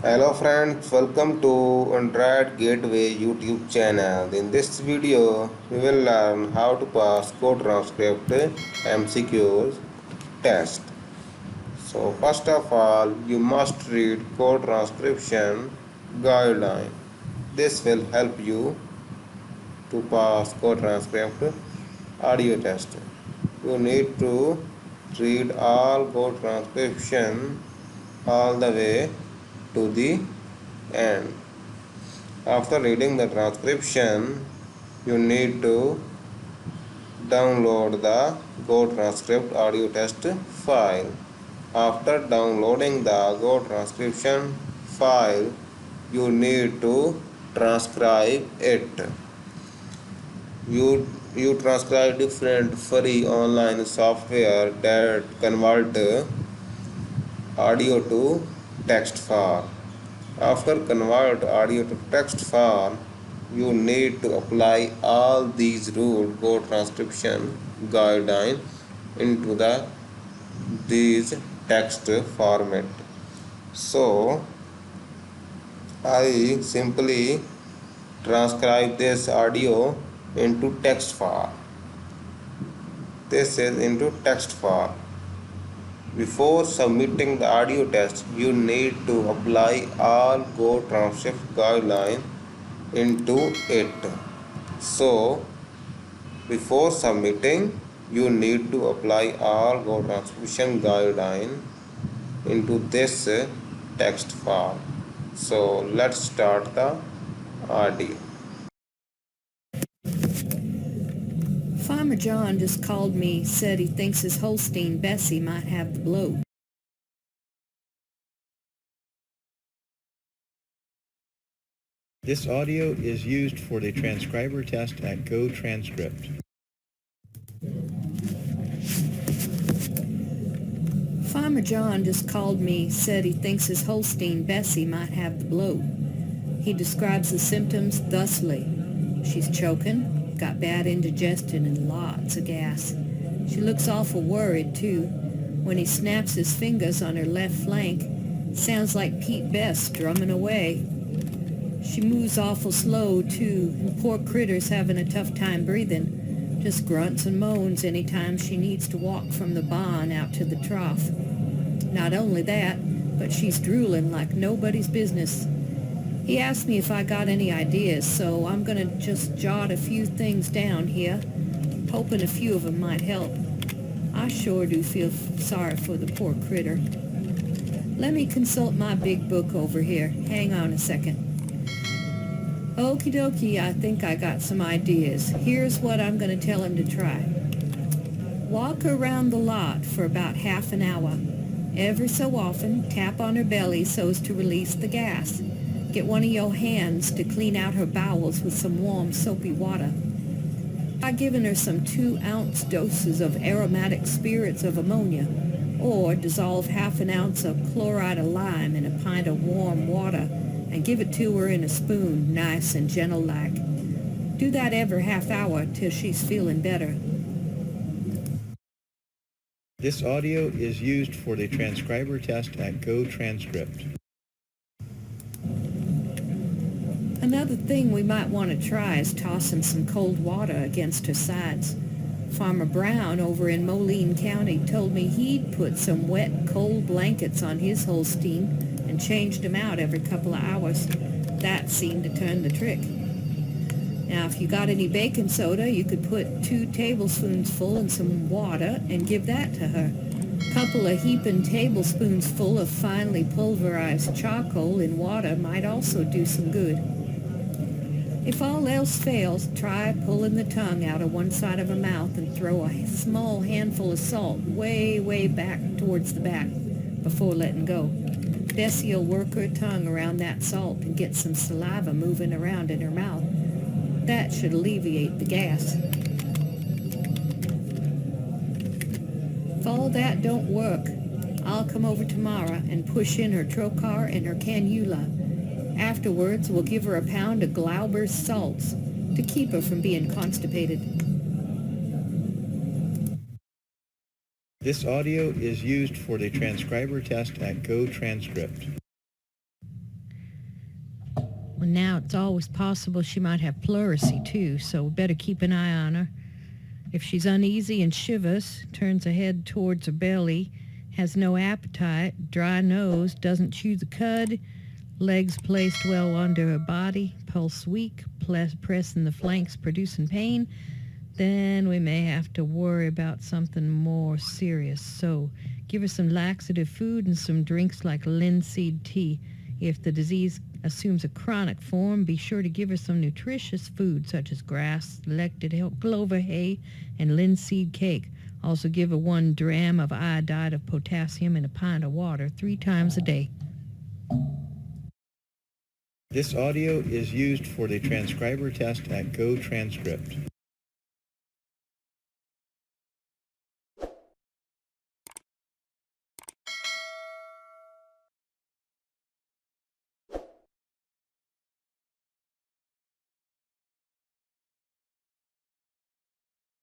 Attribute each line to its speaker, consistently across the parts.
Speaker 1: Hello friends, welcome to Android Gateway YouTube channel. In this video, we will learn how to pass GoTranscript MCQs test. So first of all, you must read GoTranscription guideline. This will help you to pass GoTranscript audio test. You need to read all GoTranscription all the way to the end. After reading the transcription, you need to download the GoTranscript audio test file. After downloading the GoTranscription file, you need to transcribe it. You transcribe different free online software that convert audio to text form. After convert audio to text form, you need to apply all these rules GoTranscription guideline into these text format. So I simply transcribe this audio into text form. This is into text form. Before submitting the audio test, you need to apply all GoTranscript guideline into it. So, before submitting, you need to apply all GoTranscription guideline into this text form. So, let's start the audio.
Speaker 2: Farmer John just called me, said he thinks his Holstein Bessie might have the bloat.
Speaker 3: This audio is used for the transcriber test at GoTranscript.
Speaker 2: Farmer John just called me, said he thinks his Holstein Bessie might have the bloat. He describes the symptoms thusly. She's choking, got bad indigestion and lots of gas. She looks awful worried, too. When he snaps his fingers on her left flank, sounds like Pete Best drumming away. She moves awful slow, too, and poor critter's having a tough time breathing. Just grunts and moans any time she needs to walk from the barn out to the trough. Not only that, but she's drooling like nobody's business. He asked me if I got any ideas, so I'm going to just jot a few things down here, hoping a few of them might help. I sure do feel sorry for the poor critter. Let me consult my big book over here. Hang on a second. Okie dokie, I think I got some ideas. Here's what I'm going to tell him to try. Walk around the lot for about half an hour. Every so often, tap on her belly so as to release the gas. Get one of your hands to clean out her bowels with some warm, soapy water. Try giving her some 2-ounce doses of aromatic spirits of ammonia, or dissolve half an ounce of chloride of lime in a pint of warm water and give it to her in a spoon, nice and gentle-like. Do that every half hour till she's feeling better.
Speaker 3: This audio is used for the transcriber test at GoTranscript.
Speaker 2: Another thing we might want to try is tossing some cold water against her sides. Farmer Brown over in Moline County told me he'd put some wet, cold blankets on his Holstein and changed them out every couple of hours. That seemed to turn the trick. Now, if you got any baking soda, you could put 2 tablespoons full in some water and give that to her. Couple of heaping tablespoons full of finely pulverized charcoal in water might also do some good. If all else fails, try pulling the tongue out of one side of her mouth and throw a small handful of salt way back towards the back before letting go. Bessie will work her tongue around that salt and get some saliva moving around in her mouth. That should alleviate the gas. If all that don't work, I'll come over tomorrow and push in her trocar and her cannula. Afterwards, we'll give her a pound of Glauber's salts to keep her from being constipated.
Speaker 3: This audio is used for the transcriber test at GoTranscript.
Speaker 2: Well, now it's always possible she might have pleurisy, too, so we better keep an eye on her. If she's uneasy and shivers, turns her head towards her belly, has no appetite, dry nose, doesn't chew the cud, legs placed well under her body, pulse weak, pressing the flanks producing pain, then we may have to worry about something more serious. So give her some laxative food and some drinks like linseed tea. If the disease assumes a chronic form, be sure to give her some nutritious food such as grass, selected clover hay, and linseed cake. Also give her 1 dram of iodide of potassium in a pint of water 3 times a day.
Speaker 3: This audio is used for the transcriber test at GoTranscript.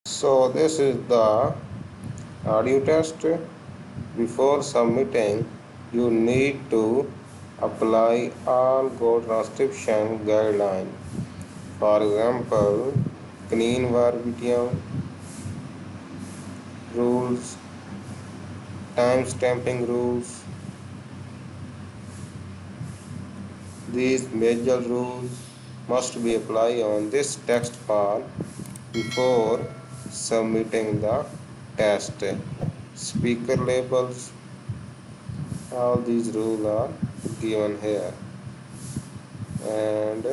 Speaker 1: So this is the audio test. Before submitting, you need to apply all GoTranscription guidelines. For example, clean verbatim rules, time-stamping rules. These major rules must be applied on this text file before submitting the test. Speaker labels, all these rules are given here, and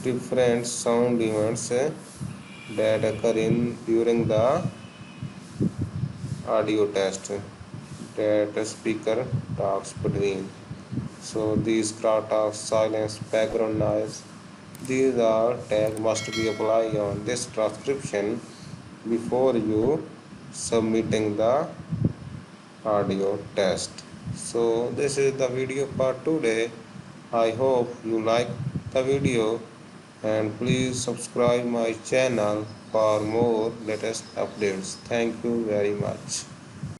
Speaker 1: different sound events that occur during the audio test that the speaker talks between. So these crosstalks, silence, background noise, these are tags must be applied on this transcription before you submitting the audio test. So this is the video for today. I hope you like the video, and please subscribe my channel for more latest updates. Thank you very much.